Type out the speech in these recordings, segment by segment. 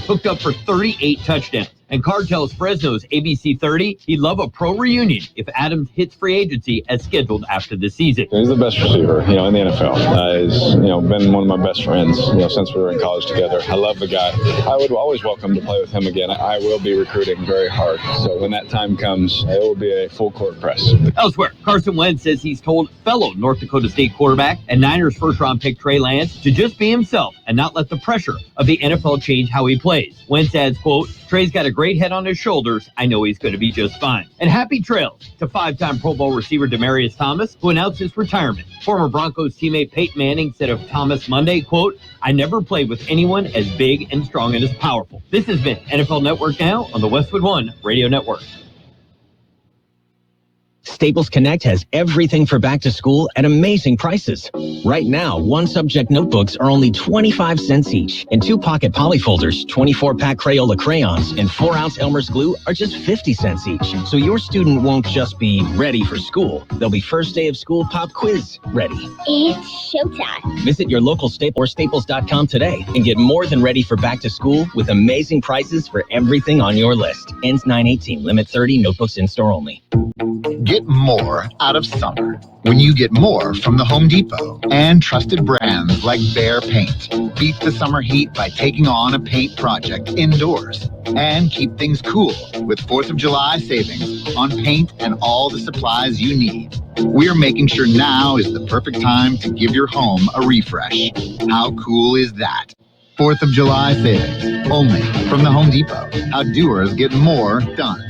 hooked up for 38 touchdowns. And Carr tells Fresno's ABC 30 he'd love a pro reunion if Adams hits free agency as scheduled after the season. He's the best receiver, in the NFL. He's, been one of my best friends, since we were in college together. I love the guy. I would always welcome to play with him again. I will be recruiting very hard. So when that time comes, it will be a full court press. Elsewhere, Carson Wentz says he's told fellow North Dakota State quarterback and Niners first-round pick Trey Lance to just be himself and not let the pressure of the NFL change how he plays. Wentz adds, quote, Trey's got a great head on his shoulders. I know he's going to be just fine. And happy trails to five-time Pro Bowl receiver Demaryius Thomas, who announced his retirement. Former Broncos teammate Peyton Manning said of Thomas Monday, quote, I never played with anyone as big and strong and as powerful. This has been NFL Network Now on the Westwood One Radio Network. Staples Connect has everything for back to school at amazing prices. Right now, one subject notebooks are only 25 cents each, and 2 pocket polyfolders, 24-pack Crayola crayons, and 4-ounce Elmer's glue are just 50 cents each. So your student won't just be ready for school. They'll be first day of school pop quiz ready. It's showtime. Visit your local Staples or staples.com today and get more than ready for back to school with amazing prices for everything on your list. Ends 9/18. Limit 30. Notebooks in store only. Get more out of summer when you get more from the Home Depot and trusted brands like Behr Paint. Beat the summer heat by taking on a paint project indoors and keep things cool with 4th of July savings on paint and all the supplies you need. We're making sure now is the perfect time to give your home a refresh. How cool is that? 4th of July savings only from the Home Depot. How doers get more done.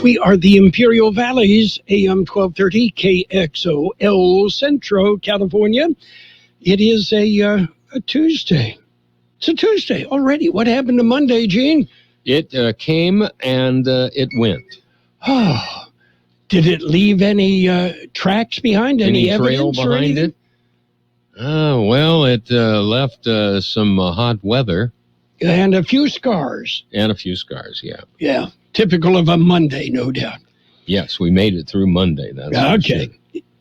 We are the Imperial Valleys, AM 1230, KXO, El Centro, California. It is a Tuesday. It's a Tuesday already. What happened to Monday, Gene? It came and it went. Oh, did it leave any tracks behind? Any trail evidence behind it? Well, it left some hot weather. And a few scars. Yeah. Yeah. Typical of a Monday, no doubt. Yes, we made it through Monday. That's okay.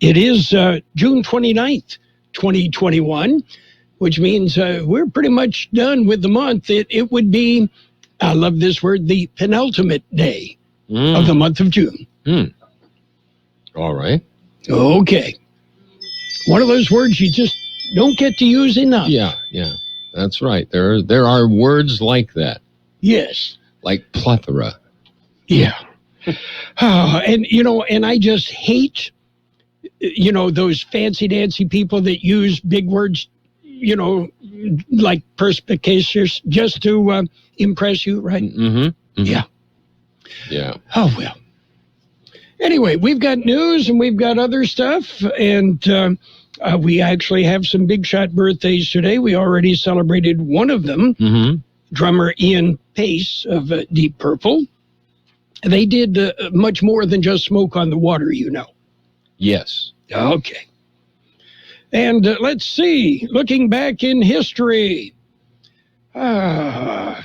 It is June 29th, 2021, which means we're pretty much done with the month. It would be, I love this word, the penultimate day of the month of June. All right. Okay. One of those words you just don't get to use enough. Yeah. That's right. There are words like that. Yes. Like plethora. Yeah. And I just hate, those fancy-dancy people that use big words, like perspicacious just to impress you, right? Mm-hmm. Yeah. Oh, well. Anyway, we've got news and we've got other stuff, and we actually have some big shot birthdays today. We already celebrated one of them, drummer Ian Pace of Deep Purple. They did much more than just Smoke on the Water, Yes. Okay. And let's see, looking back in history. Let's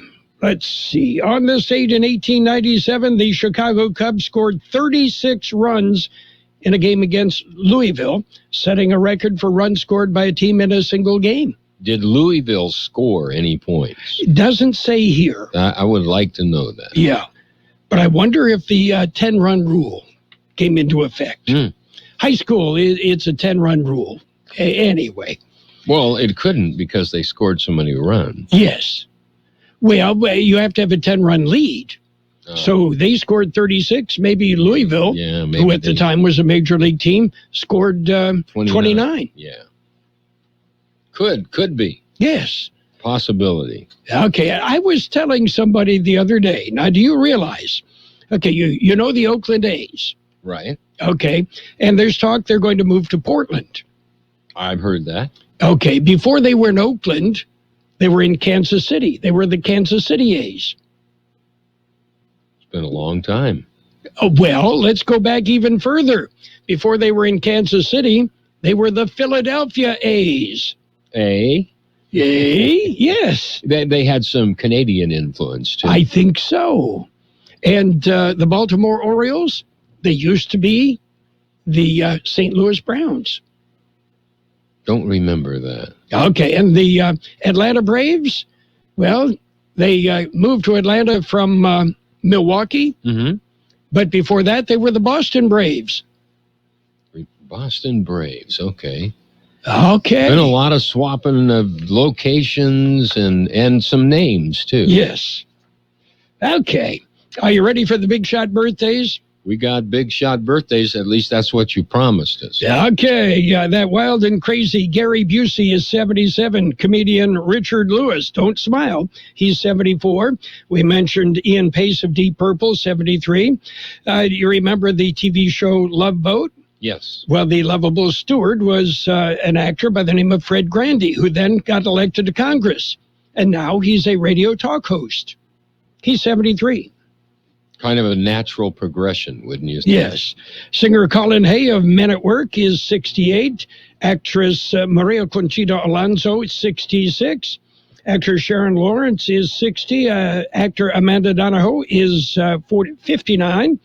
see. On this date in 1897, the Chicago Cubs scored 36 runs in a game against Louisville, setting a record for runs scored by a team in a single game. Did Louisville score any points? It doesn't say here. I would like to know that. Yeah. But I wonder if the 10-run rule came into effect. High school, it's a 10-run rule. Anyway. Well, it couldn't because they scored so many runs. Yes. Well, you have to have a 10-run lead. So they scored 36. Maybe Louisville, who at the time was a major league team, scored 29. Yeah. Could be. Yes. Possibility. Okay, I was telling somebody the other day. Now, do you realize, you know the Oakland A's? Right. Okay, and there's talk they're going to move to Portland. I've heard that. Okay, before they were in Oakland, they were in Kansas City. They were the Kansas City A's. It's been a long time. Oh, well, let's go back even further. Before they were in Kansas City, they were the Philadelphia A's. Yes. They had some Canadian influence, too. I think so. And the Baltimore Orioles, they used to be the St. Louis Browns. Don't remember that. Okay, and the Atlanta Braves, well, They moved to Atlanta from Milwaukee. Mm-hmm. But before that, they were the Boston Braves. Boston Braves, okay. Okay. Been a lot of swapping of locations and some names, too. Yes. Okay. Are you ready for the big shot birthdays? We got big shot birthdays. At least that's what you promised us. Okay. That wild and crazy Gary Busey is 77. Comedian Richard Lewis, don't smile, he's 74. We mentioned Ian Pace of Deep Purple, 73. Do you remember the TV show Love Boat? Yes. Well, the lovable steward was an actor by the name of Fred Grandy, who then got elected to Congress. And now he's a radio talk host. He's 73. Kind of a natural progression, wouldn't you say? Yes. Singer Colin Hay of Men at Work is 68. Actress Maria Conchita Alonso is 66. Actor Sharon Lawrence is 60. Actor Amanda Donahoe is 59.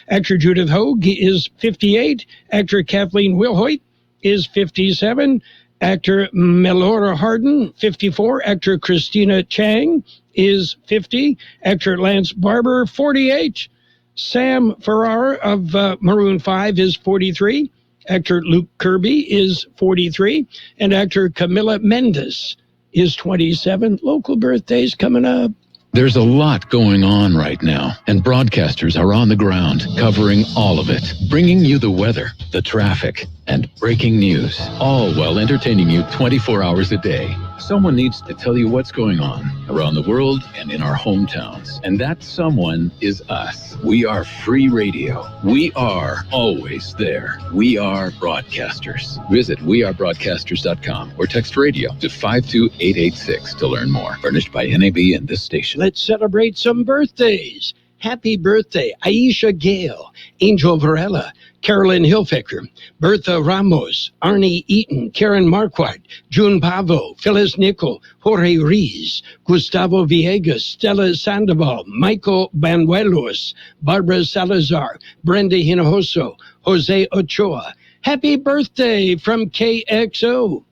Actor Judith Hogue is 58. Actor Kathleen Wilhoit is 57. Actor Melora Hardin, 54. Actor Christina Chang is 50. Actor Lance Barber, 48. Sam Farrar of Maroon 5 is 43. Actor Luke Kirby is 43. And actor Camila Mendes is 27. Local birthdays coming up. There's a lot going on right now, and broadcasters are on the ground, covering all of it, bringing you the weather, the traffic, and breaking news, all while entertaining you 24 hours a day. Someone needs to tell you what's going on around the world and in our hometowns, and that someone is us. We are free radio. We are always there. We are broadcasters. Visit wearebroadcasters.com or text radio to 52886 to learn more. Furnished by NAB and this station. Let's celebrate some birthdays. Happy birthday, Aisha Gale, Angel Varela, Carolyn Hilfiger, Bertha Ramos, Arnie Eaton, Karen Marquardt, June Pavo, Phyllis Nickel, Jorge Rees, Gustavo Villegas, Stella Sandoval, Michael Banuelos, Barbara Salazar, Brenda Hinojoso, Jose Ochoa. Happy birthday from KXO.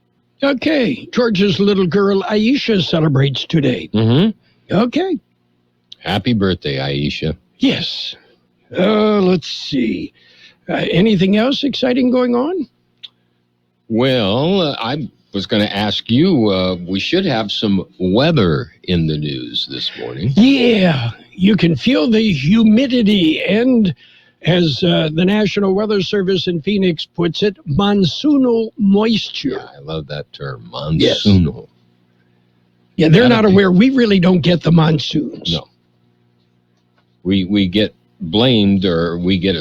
Okay, Georgia's little girl Aisha celebrates today. Mm-hmm. Okay. Happy birthday, Aisha. Yes. Let's see. Anything else exciting going on? Well, I was going to ask you, we should have some weather in the news this morning. Yeah, you can feel the humidity and, as the National Weather Service in Phoenix puts it, monsoonal moisture. Yeah, I love that term, monsoonal. Yes. Yeah, they're not aware. We really don't get the monsoons. No. We get blamed, or we get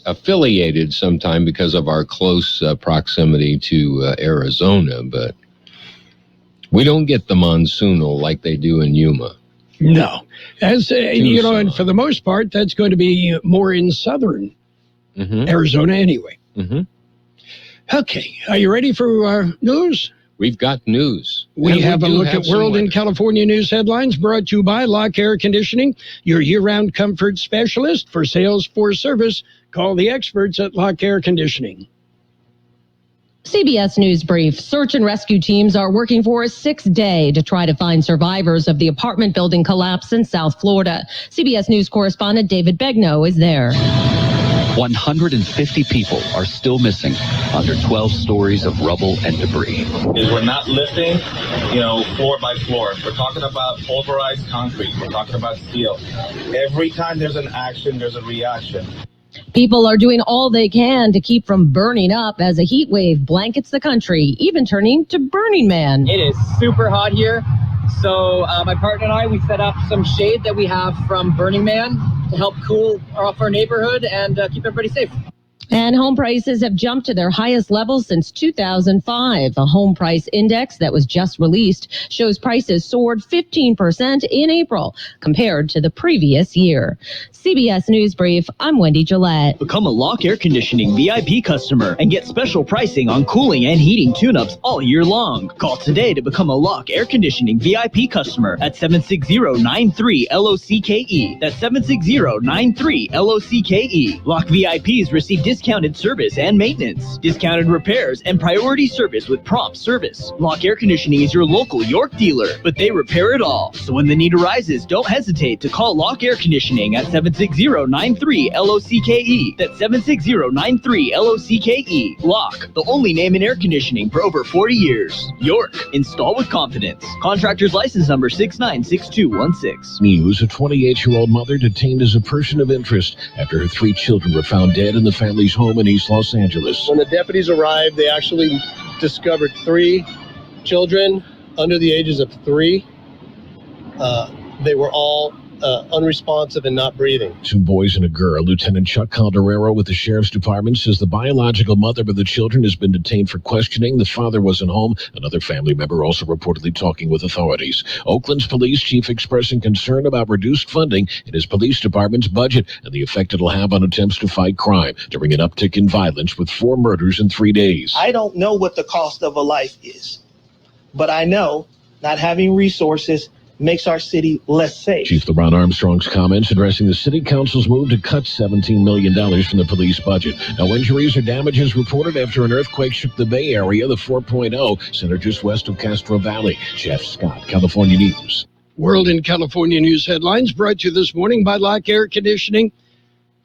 affiliated sometime because of our close proximity to Arizona, but we don't get the monsoonal like they do in Yuma. No. As you know, and for the most part, that's going to be more in southern Arizona anyway. Mm-hmm. Okay, are you ready for news? We've got news. We have a look at World and California news headlines brought to you by Lock Air Conditioning, your year-round comfort specialist. For sales, for service, call the experts at Lock Air Conditioning. CBS News Brief. Search and rescue teams are working for a 6th day to try to find survivors of the apartment building collapse in South Florida. CBS News correspondent David Begnaud is there. 150 people are still missing under 12 stories of rubble and debris. We're not lifting, floor by floor. We're talking about pulverized concrete. We're talking about steel. Every time there's an action, there's a reaction. People are doing all they can to keep from burning up as a heat wave blankets the country, even turning to Burning Man. It is super hot here. So my partner and I, we set up some shade that we have from Burning Man to help cool off our neighborhood and keep everybody safe. And home prices have jumped to their highest level since 2005. A home price index that was just released shows prices soared 15% in April compared to the previous year. CBS News Brief, I'm Wendy Gillette. Become a Lock Air Conditioning VIP customer and get special pricing on cooling and heating tune-ups all year long. Call today to become a Lock Air Conditioning VIP customer at 760-93-LOCKE. That's 760-93-LOCKE. Lock VIPs receive discounts discounted service and maintenance, discounted repairs, and priority service with prompt service. Lock Air Conditioning is your local York dealer, but they repair it all. So when the need arises, don't hesitate to call Lock Air Conditioning at 760-93-LOCKE. That's 760-93-LOCKE. Lock, the only name in air conditioning for over 40 years. York, install with confidence. Contractor's license number 696216. News: a 28-year-old mother detained as a person of interest after her 3 children were found dead in the family's home in East Los Angeles. When the deputies arrived, they actually discovered 3 children under the ages of 3. They were all unresponsive and not breathing. 2 boys and a girl. Lieutenant Chuck Calderero with the Sheriff's Department says the biological mother of the children has been detained for questioning. The father wasn't home. Another family member also reportedly talking with authorities. Oakland's police chief expressing concern about reduced funding in his police department's budget and the effect it'll have on attempts to fight crime during an uptick in violence with 4 murders in 3 days. I don't know what the cost of a life is, but I know not having resources makes our city less safe. Chief LeBron Armstrong's comments addressing the city council's move to cut $17 million from the police budget. No injuries or damages reported after an earthquake shook the Bay Area, the 4.0, centered just west of Castro Valley. Jeff Scott, California News. World in California News headlines brought to you this morning by Lock Air Conditioning.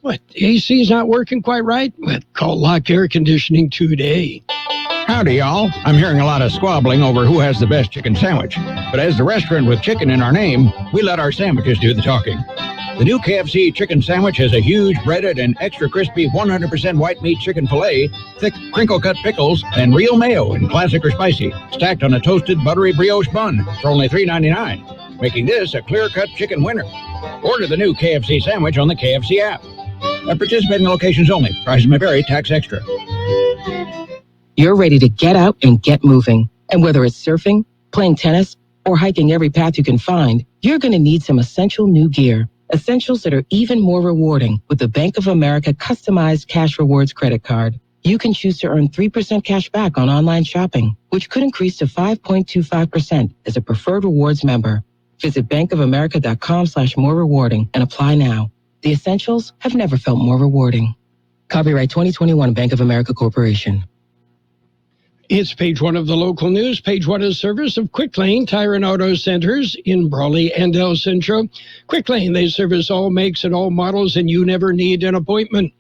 What, AC's not working quite right? Well, call Lock Air Conditioning today. Howdy, y'all. I'm hearing a lot of squabbling over who has the best chicken sandwich. But as the restaurant with chicken in our name, we let our sandwiches do the talking. The new KFC chicken sandwich has a huge breaded and extra crispy 100% white meat chicken filet, thick crinkle-cut pickles, and real mayo in classic or spicy, stacked on a toasted buttery brioche bun for only $3.99, making this a clear-cut chicken winner. Order the new KFC sandwich on the KFC app. At participating locations only. Prices may vary. Tax extra. You're ready to get out and get moving. And whether it's surfing, playing tennis, or hiking every path you can find, you're going to need some essential new gear. Essentials that are even more rewarding with the Bank of America customized cash rewards credit card. You can choose to earn 3% cash back on online shopping, which could increase to 5.25% as a preferred rewards member. Visit bankofamerica.com/more rewarding and apply now. The essentials have never felt more rewarding. Copyright 2021 Bank of America Corporation. It's page 1 of the local news. Page 1 is service of Quick Lane Tire and Auto Centers in Brawley and El Centro. Quick Lane, they service all makes and all models, and you never need an appointment.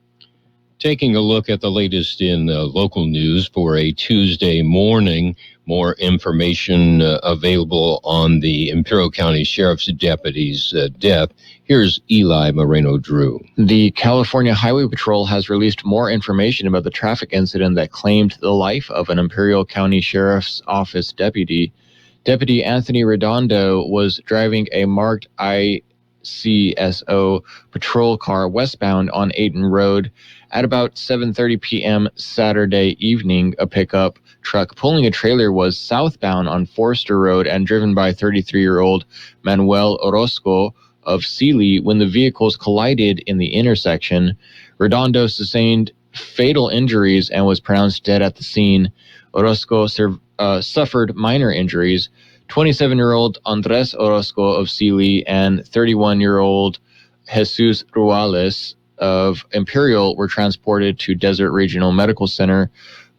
Taking a look at the latest in local news for a Tuesday morning. More information available on the Imperial County Sheriff's Deputy's death. Here's Eli Moreno-Drew. The California Highway Patrol has released more information about the traffic incident that claimed the life of an Imperial County Sheriff's Office deputy. Deputy Anthony Redondo was driving a marked ICSO patrol car westbound on Ayton Road. At about 7:30 p.m. Saturday evening, a pickup truck pulling a trailer was southbound on Forster Road and driven by 33-year-old Manuel Orozco of Sealy. When the vehicles collided in the intersection, Redondo sustained fatal injuries and was pronounced dead at the scene. Orozco suffered minor injuries. 27-year-old Andres Orozco of Sealy and 31-year-old Jesus Ruales of Imperial were transported to Desert Regional Medical Center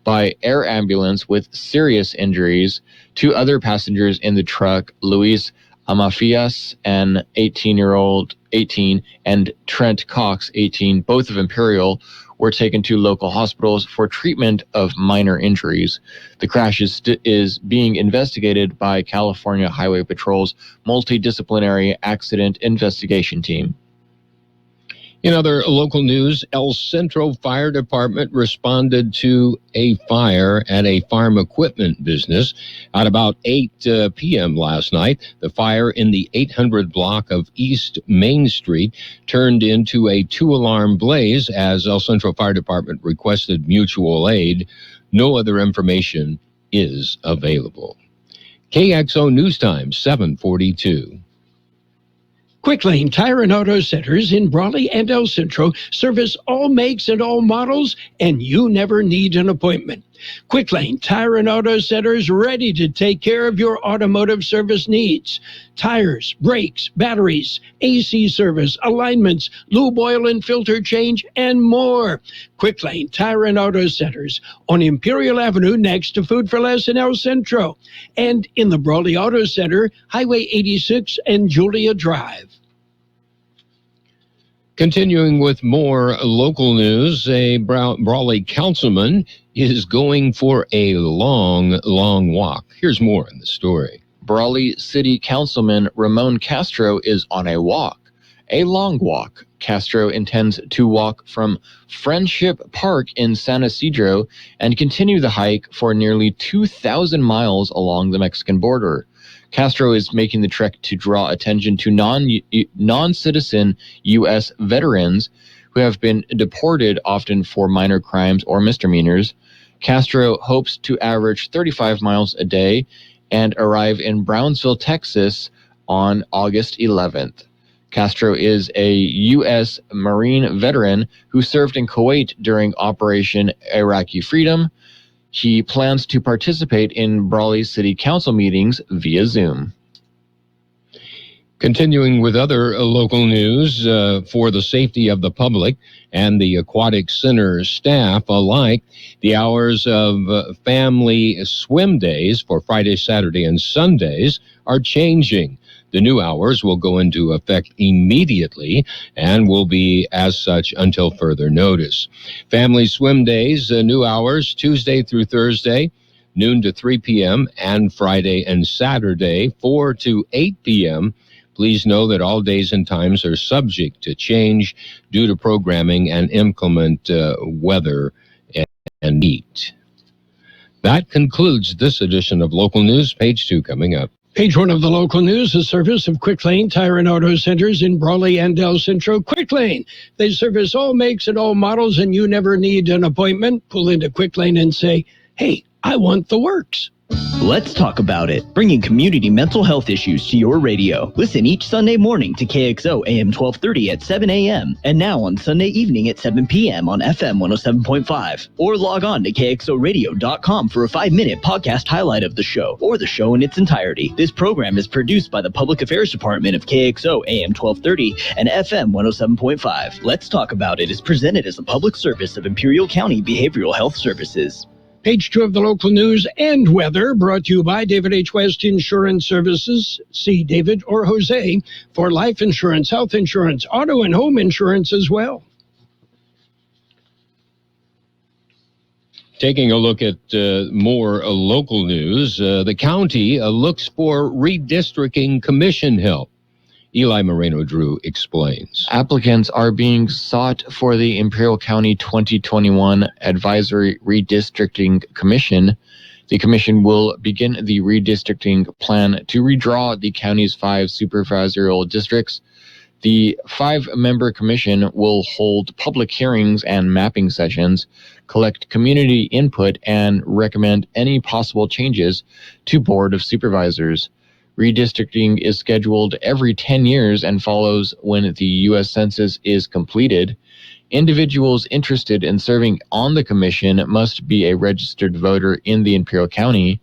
by air ambulance with serious injuries. 2 other passengers in the truck, Luis Amafias, an 18, and Trent Cox, 18, both of Imperial, were taken to local hospitals for treatment of minor injuries. The crash is being investigated by California Highway Patrol's multidisciplinary accident investigation team. In other local news, El Centro Fire Department responded to a fire at a farm equipment business at about 8 p.m. last night. The fire in the 800 block of East Main Street turned into a 2-alarm blaze as El Centro Fire Department requested mutual aid. No other information is available. KXO News Time, 7:42. Quick Lane Tire and Auto Centers in Brawley and El Centro service all makes and all models, and you never need an appointment. Quick Lane Tire and Auto Center is ready to take care of your automotive service needs. Tires, brakes, batteries, AC service, alignments, lube oil and filter change, and more. Quick Lane Tire and Auto Centers on Imperial Avenue next to Food for Less in El Centro, and in the Brawley Auto Center, Highway 86 and Julia Drive. Continuing with more local news, a Brawley councilman is going for a long walk. Here's more in the story. Brawley City Councilman Ramon Castro is on a walk, a long walk. Castro intends to walk from Friendship Park in San Isidro and continue the hike for nearly 2,000 miles along the Mexican border. Castro is making the trek to draw attention to non-citizen U.S. veterans who have been deported, often for minor crimes or misdemeanors. Castro hopes to average 35 miles a day and arrive in Brownsville, Texas on August 11th. Castro is a U.S. Marine veteran who served in Kuwait during Operation Iraqi Freedom. He plans to participate in Brawley City Council meetings via Zoom. Continuing with other local news, for the safety of the public and the Aquatic Center staff alike, the hours of family swim days for Friday, Saturday, and Sundays are changing. The new hours will go into effect immediately and will be as such until further notice. Family swim days, new hours, Tuesday through Thursday, noon to 3 p.m., and Friday and Saturday, 4 to 8 p.m. Please know that all days and times are subject to change due to programming and inclement weather and heat. That concludes this edition of Local News. Page 2 coming up. Page 1 of the local news, a service of Quick Lane Tire and Auto Centers in Brawley and El Centro. Quick Lane, they service all makes and all models, and you never need an appointment. Pull into Quick Lane and say, hey, I want the works. Let's talk about it. Bringing community mental health issues to your radio. Listen each Sunday morning to Kxo AM 1230 at 7 a.m. and now on Sunday evening at 7 p.m. on FM 107.5. Or log on to kxoradio.com for a 5-minute podcast highlight of the show or the show in its entirety. This program is produced by the Public Affairs Department of Kxo AM 1230 and FM 107.5. Let's Talk About It is presented as a public service of Imperial County Behavioral Health Services. Page 2 of the local news and weather, brought to you by David H. West Insurance Services. See David or Jose for life insurance, health insurance, auto and home insurance as well. Taking a look at more local news, the county looks for redistricting commission help. Eli Moreno-Drew explains. Applicants are being sought for the Imperial County 2021 Advisory Redistricting Commission. The commission will begin the redistricting plan to redraw the county's 5 supervisorial districts. The 5-member commission will hold public hearings and mapping sessions, collect community input, and recommend any possible changes to Board of Supervisors. Redistricting is scheduled every 10 years and follows when the U.S. Census is completed. Individuals interested in serving on the commission must be a registered voter in the Imperial County,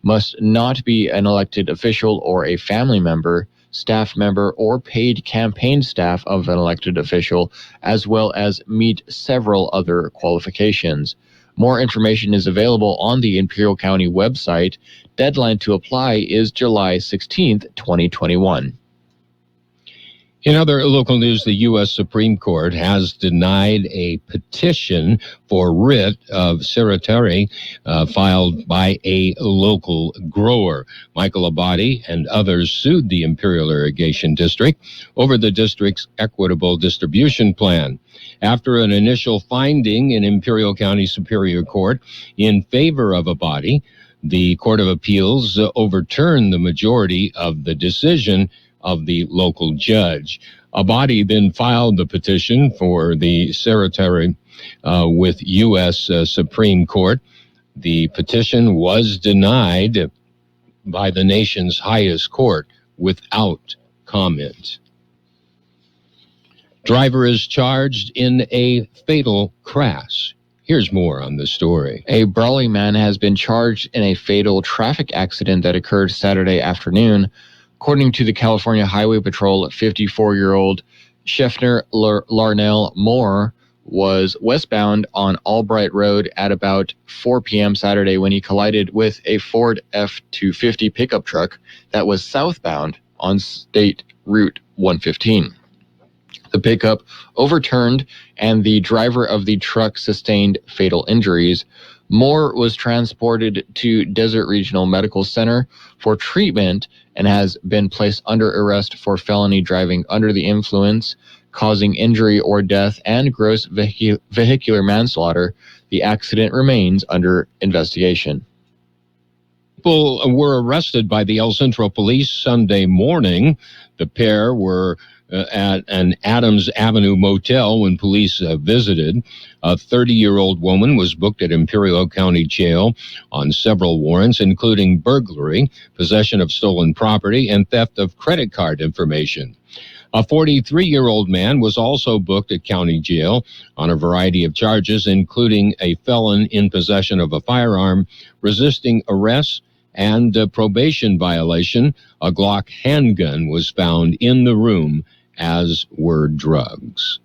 must not be an elected official or a family member, staff member, or paid campaign staff of an elected official, as well as meet several other qualifications. More information is available on the Imperial County website. Deadline to apply is July 16th, 2021. In other local news, the U.S. Supreme Court has denied a petition for writ of certiorari filed by a local grower. Michael Abadi and others sued the Imperial Irrigation District over the district's equitable distribution plan. After an initial finding in Imperial County Superior Court in favor of Abadi, the Court of Appeals overturned the majority of the decision of the local judge. Abadi then filed the petition for the certiorari with U.S. Supreme Court. The petition was denied by the nation's highest court without comment. Driver is charged in a fatal crash. Here's more on the story. A Brawley man has been charged in a fatal traffic accident that occurred Saturday afternoon. According to the California Highway Patrol, 54-year-old Sheffner Larnell Moore was westbound on Albright Road at about 4 p.m. Saturday when he collided with a Ford F-250 pickup truck that was southbound on State Route 115. The pickup overturned and the driver of the truck sustained fatal injuries. Moore was transported to Desert Regional Medical Center for treatment and has been placed under arrest for felony driving under the influence, causing injury or death, and gross vehicular manslaughter. The accident remains under investigation. People were arrested by the El Centro police Sunday morning. The pair were at an Adams Avenue motel when police visited. A 30-year-old woman was booked at Imperial County Jail on several warrants, including burglary, possession of stolen property, and theft of credit card information. A 43-year-old man was also booked at county jail on a variety of charges, including a felon in possession of a firearm, resisting arrest, and a probation violation. A Glock handgun was found in the room, as were drugs.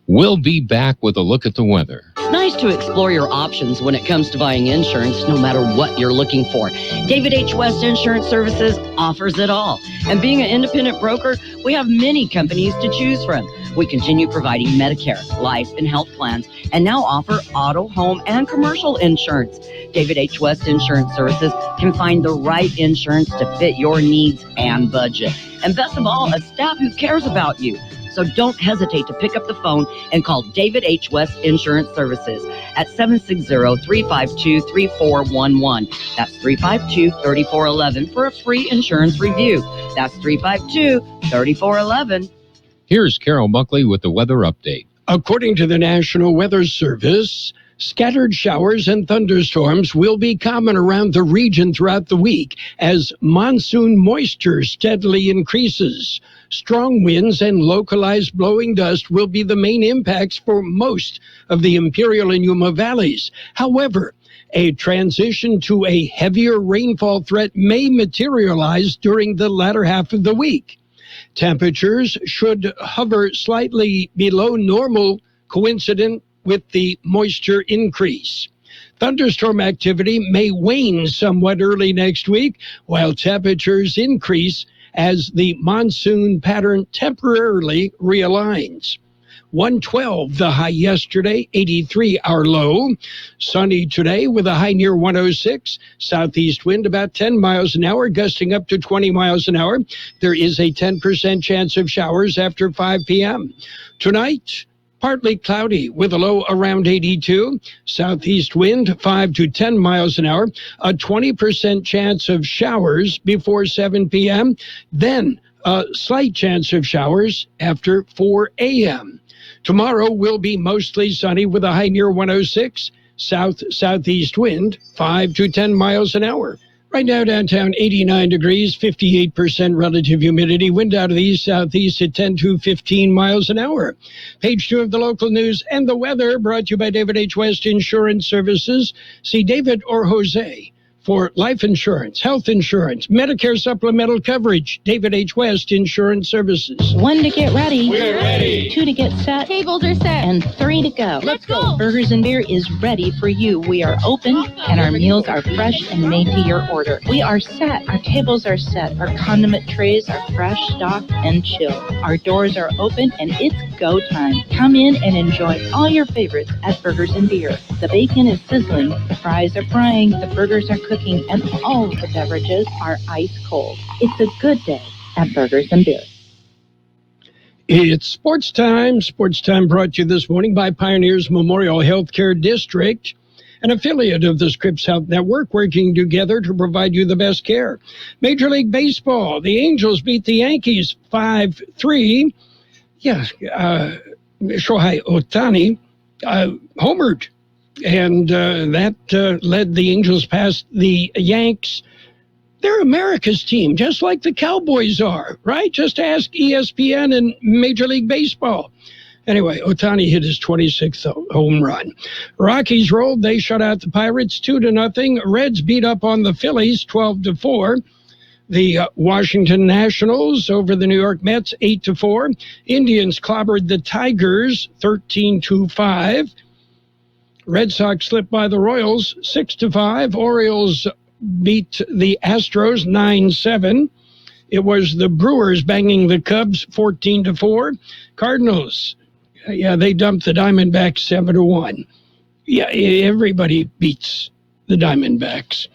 We'll be back with a look at the weather. It's nice to explore your options when it comes to buying insurance, no matter what you're looking for. David H. West Insurance Services offers it all. And being an independent broker, we have many companies to choose from. We continue providing Medicare, life, and health plans, and now offer auto, home, and commercial insurance. David H. West Insurance Services can find the right insurance to fit your needs and budget. And best of all, a staff who cares about you. So don't hesitate to pick up the phone and call David H. West Insurance Services at 760-352-3411. That's 352-3411 for a free insurance review. That's 352-3411. Here's Carroll Buckley with the weather update. According to the National Weather Service, scattered showers and thunderstorms will be common around the region throughout the week as monsoon moisture steadily increases. Strong winds and localized blowing dust will be the main impacts for most of the Imperial and Yuma valleys. However, a transition to a heavier rainfall threat may materialize during the latter half of the week. Temperatures should hover slightly below normal, coincident with the moisture increase. Thunderstorm activity may wane somewhat early next week, while temperatures increase as the monsoon pattern temporarily realigns. 112 the high yesterday, 83 our low. Sunny today with a high near 106. Southeast wind about 10 miles an hour, gusting up to 20 miles an hour. There is a 10% chance of showers after 5 p.m. Tonight, partly cloudy with a low around 82. Southeast wind 5 to 10 miles an hour. A 20% chance of showers before 7 p.m. Then a slight chance of showers after 4 a.m. Tomorrow will be mostly sunny with a high near 106. Southeast wind 5 to 10 miles an hour. Right now, downtown, 89 degrees, 58% relative humidity, wind out of the east-southeast at 10 to 15 miles an hour. Page 2 of the local news and the weather brought to you by David H. West Insurance Services. See David or Jose for life insurance, health insurance, Medicare supplemental coverage. David H. West Insurance Services. 1 to get ready. We're ready. 2 to get set. Tables are set. And 3 to go. Let's go. Burgers and Beer is ready for you. We are open and our meals are fresh and made to your order. We are set. Our tables are set. Our condiment trays are fresh, stocked, and chilled. Our doors are open and it's go time. Come in and enjoy all your favorites at Burgers and Beer. The bacon is sizzling, the fries are frying, the burgers are cooking, and all of the beverages are ice cold. It's a good day at Burgers and Beer. It's sports time. Sports time brought to you this morning by Pioneers Memorial Healthcare District, an affiliate of the Scripps Health Network, working together to provide you the best care. Major League Baseball, the Angels beat the Yankees 5-3. Shohei Ohtani homered, and that led the Angels past the Yanks. They're America's team, just like the Cowboys are, right? Just ask ESPN and Major League Baseball. Anyway, Ohtani hit his 26th home run. Rockies rolled. They shut out the Pirates 2-0. Reds beat up on the Phillies 12-4. The Washington Nationals over the New York Mets 8-4. Indians clobbered the Tigers 13-5. Red Sox slipped by the Royals 6-5. Orioles beat the Astros 9-7. It was the Brewers banging the Cubs 14-4. Cardinals, they dumped the Diamondbacks 7-1. Yeah, everybody beats the Diamondbacks.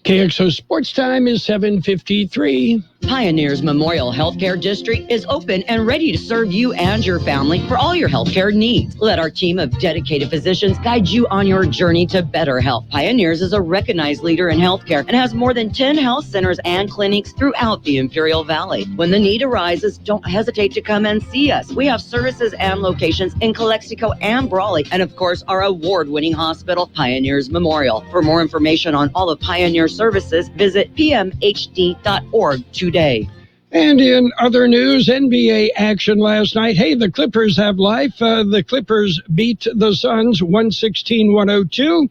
KXO Sports Time is 7:53. Pioneers Memorial Healthcare District is open and ready to serve you and your family for all your healthcare needs. Let our team of dedicated physicians guide you on your journey to better health. Pioneers is a recognized leader in healthcare and has more than 10 health centers and clinics throughout the Imperial Valley. When the need arises, don't hesitate to come and see us. We have services and locations in Calexico and Brawley, and of course, our award-winning hospital, Pioneers Memorial. For more information on all of Pioneer services, visit pmhd.org today. And in other news, NBA action last night. Hey, the Clippers have life. The Clippers beat the Suns 116-102.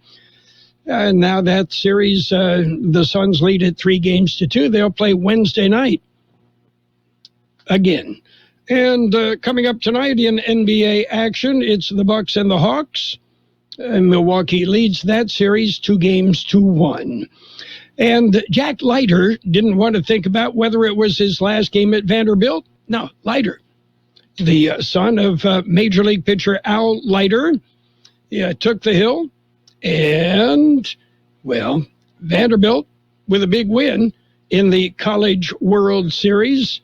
And now that series, the Suns lead it 3-2. They'll play Wednesday night again. And coming up tonight in NBA action, it's the Bucks and the Hawks. Milwaukee leads that series 2-1. And Jack Leiter didn't want to think about whether it was his last game at Vanderbilt. No, Leiter, the son of Major League pitcher Al Leiter, took the hill. And, well, Vanderbilt with a big win in the College World Series.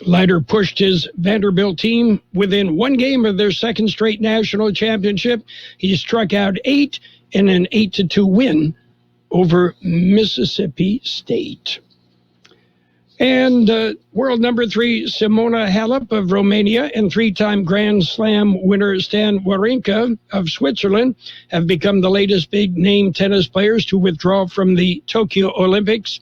Leiter pushed his Vanderbilt team within one game of their second straight national championship. He struck out 8 in an 8-2 win over Mississippi State. And world number 3, Simona Halep of Romania and 3-time Grand Slam winner Stan Wawrinka of Switzerland have become the latest big-name tennis players to withdraw from the Tokyo Olympics.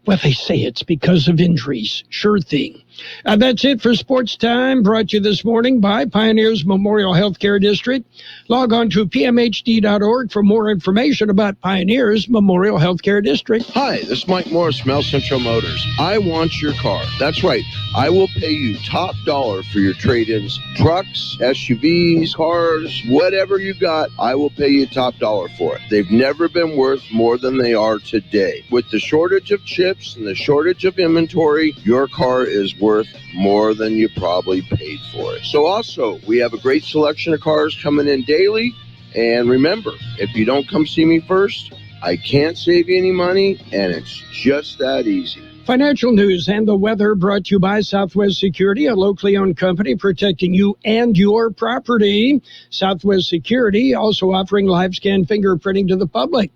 Well, they say it's because of injuries. Sure thing. That's it for Sports Time, brought to you this morning by Pioneers Memorial Healthcare District. Log on to pmhd.org for more information about Pioneers Memorial Healthcare District. Hi, this is Mike Morris from El Centro Motors. I want your car. That's right. I will pay you top dollar for your trade-ins. Trucks, SUVs, cars, whatever you got, I will pay you top dollar for it. They've never been worth more than they are today. With the shortage of chips and the shortage of inventory, your car is worth more than you probably paid for it. So also, we have a great selection of cars coming in daily. And remember, if you don't come see me first, I can't save you any money, and it's just that easy. Financial news and the weather brought to you by Southwest Security, a locally owned company protecting you and your property. Southwest Security also offering live scan fingerprinting to the public.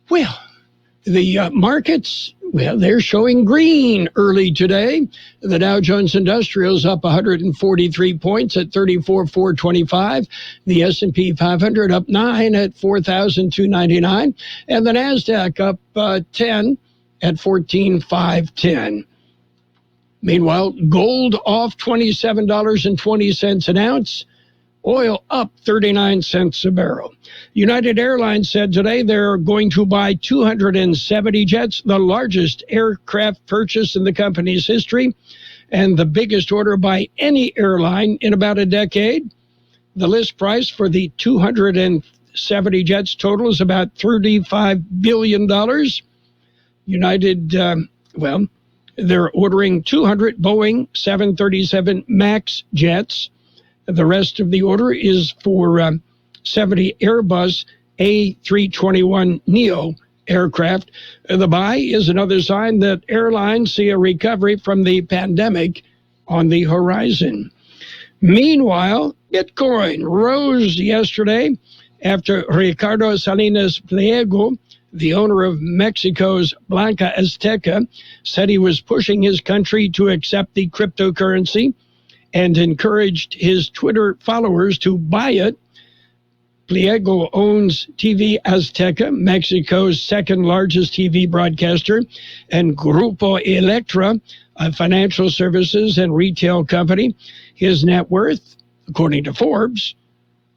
Well, the markets, well, they're showing green early today. The Dow Jones Industrial is up 143 points at 34,425. The S&P 500 up 9 at 4,299. And the NASDAQ up 10 at 14,510. Meanwhile, gold off $27.20 an ounce. Oil up 39 cents a barrel. United Airlines said today they're going to buy 270 jets, the largest aircraft purchase in the company's history, and the biggest order by any airline in about a decade. The list price for the 270 jets total is about $35 billion. United, they're ordering 200 Boeing 737 MAX jets. The rest of the order is for 70 Airbus A321neo aircraft. The buy is another sign that airlines see a recovery from the pandemic on the horizon. Meanwhile, Bitcoin rose yesterday after Ricardo Salinas Pliego, the owner of Mexico's Blanca Azteca, said he was pushing his country to accept the cryptocurrency and encouraged his Twitter followers to buy it. Pliego owns TV Azteca, Mexico's second largest TV broadcaster, and Grupo Electra, a financial services and retail company. His net worth, according to Forbes,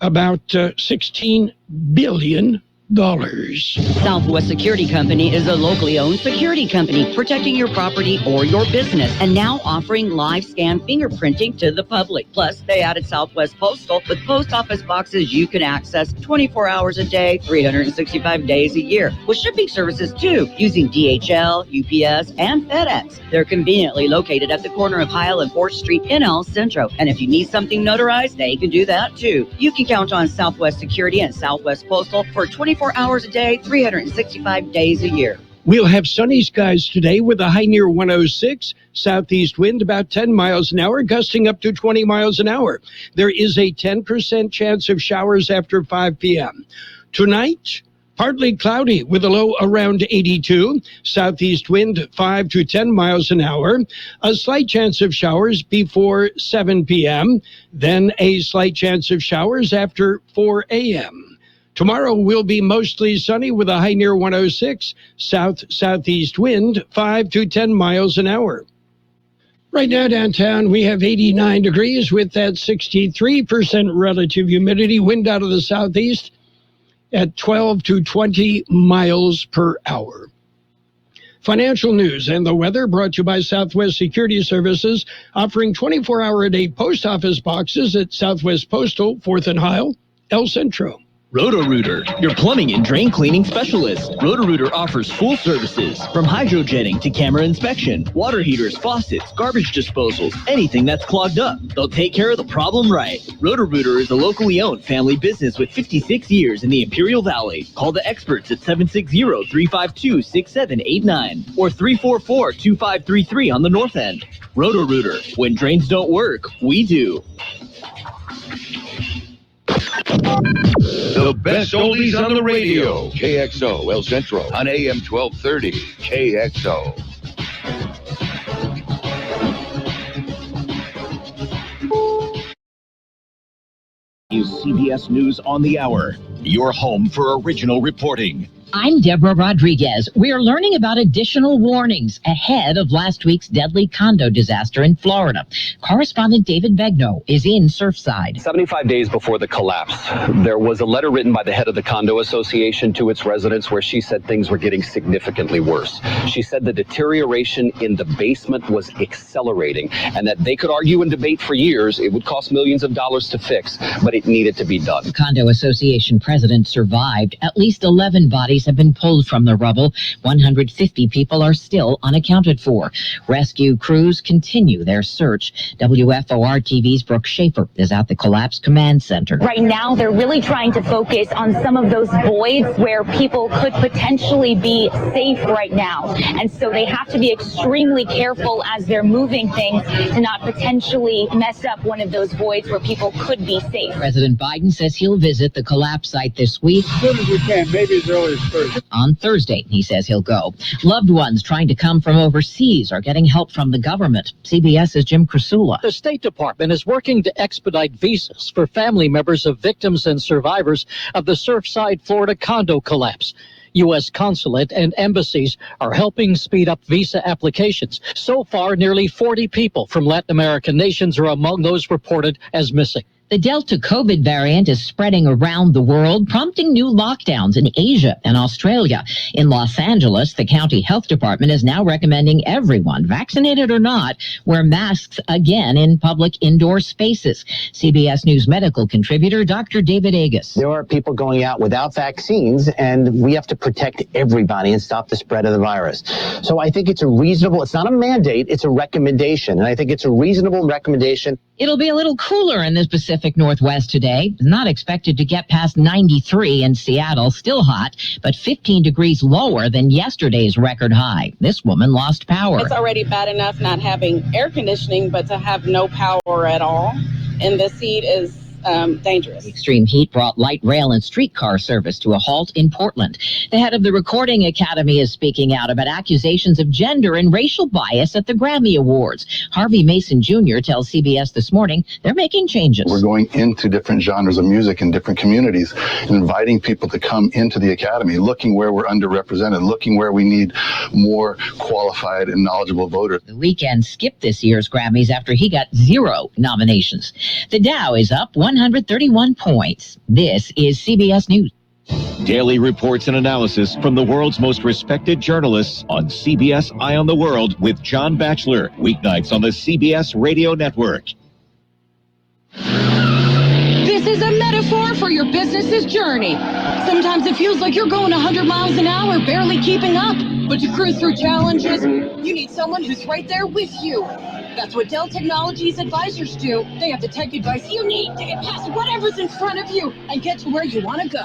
about $16 billion. Southwest Security Company is a locally owned security company protecting your property or your business, and now offering live scan fingerprinting to the public. Plus, they added Southwest Postal with post office boxes you can access 24 hours a day, 365 days a year, with shipping services too, using DHL, UPS, and FedEx. They're conveniently located at the corner of Heil and 4th Street in El Centro, and if you need something notarized, they can do that too. You can count on Southwest Security and Southwest Postal for 24 hours a day, 365 days a year. We'll have sunny skies today with a high near 106, southeast wind about 10 miles an hour, gusting up to 20 miles an hour. There is a 10% chance of showers after 5 p.m. Tonight, partly cloudy with a low around 82, southeast wind 5 to 10 miles an hour, a slight chance of showers before 7 p.m., then a slight chance of showers after 4 a.m. Tomorrow will be mostly sunny with a high near 106, south-southeast wind 5 to 10 miles an hour. Right now downtown we have 89 degrees with that 63% relative humidity, wind out of the southeast at 12 to 20 miles per hour. Financial news and the weather brought to you by Southwest Security Services, offering 24-hour-a-day post office boxes at Southwest Postal, 4th and Heil, El Centro. Roto-Rooter, your plumbing and drain cleaning specialist. Roto-Rooter offers full services, from hydrojetting to camera inspection, water heaters, faucets, garbage disposals, anything that's clogged up. They'll take care of the problem right. Roto-Rooter is a locally owned family business with 56 years in the Imperial Valley. Call the experts at 760-352-6789 or 344-2533 on the north end. Roto-Rooter, when drains don't work, we do. The best oldies on the radio. KXO El Centro on AM 1230. KXO. Is CBS News on the Hour, your home for original reporting. I'm Deborah Rodriguez. We're learning about additional warnings ahead of last week's deadly condo disaster in Florida. Correspondent David Begnaud is in Surfside. 75 days before the collapse, there was a letter written by the head of the condo association to its residents where she said things were getting significantly worse. She said the deterioration in the basement was accelerating and that they could argue and debate for years. It would cost millions of dollars to fix, but it needed to be done. The condo association president survived. At least 11 bodies have been pulled from the rubble. 150 people are still unaccounted for. Rescue crews continue their search. WFOR TV's Brooke Schaefer is at the Collapse Command Center. Right now, they're really trying to focus on some of those voids where people could potentially be safe right now. And so they have to be extremely careful as they're moving things to not potentially mess up one of those voids where people could be safe. President Biden says he'll visit the collapse site this week. As soon as we can, maybe as early as Thursday. On Thursday, he says he'll go. Loved ones trying to come from overseas are getting help from the government. CBS's Jim Krasula. The State Department is working to expedite visas for family members of victims and survivors of the Surfside, Florida condo collapse. U.S. consulate and embassies are helping speed up visa applications. So far, nearly 40 people from Latin American nations are among those reported as missing. The Delta COVID variant is spreading around the world, prompting new lockdowns in Asia and Australia. In Los Angeles, the county health department is now recommending everyone, vaccinated or not, wear masks again in public indoor spaces. CBS News medical contributor Dr. David Agus. There are people going out without vaccines, and we have to protect everybody and stop the spread of the virus. So I think it's not a mandate, it's a recommendation. And I think it's a reasonable recommendation. It'll be a little cooler in the Pacific Northwest today. Not expected to get past 93 in Seattle. Still hot, but 15 degrees lower than yesterday's record high. This woman lost power. It's already bad enough not having air conditioning, but to have no power at all in this heat is dangerous. Extreme heat brought light rail and streetcar service to a halt in Portland. The head of the Recording Academy is speaking out about accusations of gender and racial bias at the Grammy Awards. Harvey Mason Jr. tells CBS This Morning they're making changes. We're going into different genres of music in different communities, inviting people to come into the Academy, looking where we're underrepresented, looking where we need more qualified and knowledgeable voters. The Weeknd skipped this year's Grammys after he got 0 nominations. The Dow is up 131 points. This is CBS News. Daily reports and analysis from the world's most respected journalists on CBS Eye on the World with John Batchelor. Weeknights on the CBS Radio Network. This is a metaphor for your business's journey. Sometimes it feels like you're going 100 miles an hour, barely keeping up. But to cruise through challenges, you need someone who's right there with you. That's what Dell Technologies advisors do. They have the tech advice you need to get past whatever's in front of you and get to where you want to go.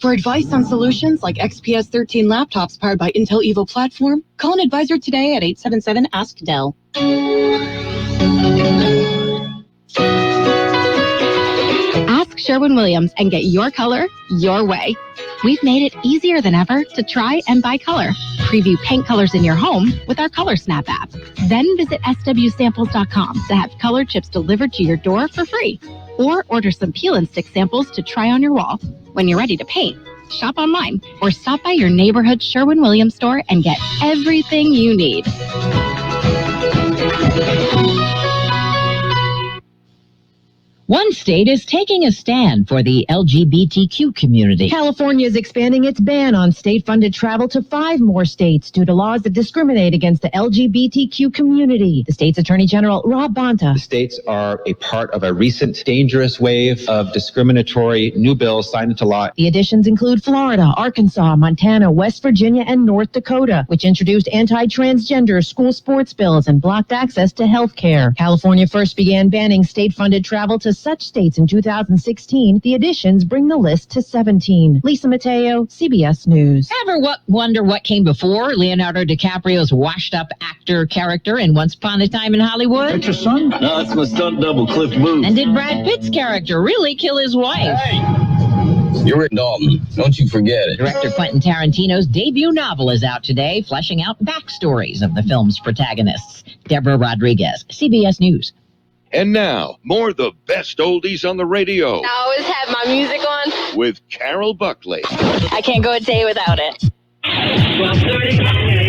For advice on solutions like XPS 13 laptops powered by Intel Evo platform, call an advisor today at 877-ASK-DELL. Ask Sherwin-Williams and get your color your way. We've made it easier than ever to try and buy color. Preview paint colors in your home with our Color Snap app. Then visit swsamples.com to have color chips delivered to your door for free. Or order some peel and stick samples to try on your wall. When you're ready to paint, shop online or stop by your neighborhood Sherwin-Williams store and get everything you need. One state is taking a stand for the LGBTQ community. California is expanding its ban on state-funded travel to 5 more states due to laws that discriminate against the LGBTQ community. The state's Attorney General, Rob Bonta. The states are a part of a recent dangerous wave of discriminatory new bills signed into law. The additions include Florida, Arkansas, Montana, West Virginia, and North Dakota, which introduced anti-transgender school sports bills and blocked access to health care. California first began banning state-funded travel to such states in 2016. The additions bring the list to 17. Lisa Mateo, CBS News. Ever wonder what came before Leonardo DiCaprio's washed-up actor character in Once Upon a Time in Hollywood? That's your son? No, that's my stunt double, Cliff Booth. And did Brad Pitt's character really kill his wife? Hey! You're Rick Dalton. Don't you forget it. Director Quentin Tarantino's debut novel is out today, fleshing out backstories of the film's protagonists. Deborah Rodriguez, CBS News. And now, more of the best oldies on the radio. I always have my music on. With Carroll Buckley. I can't go a day without it. 12:30.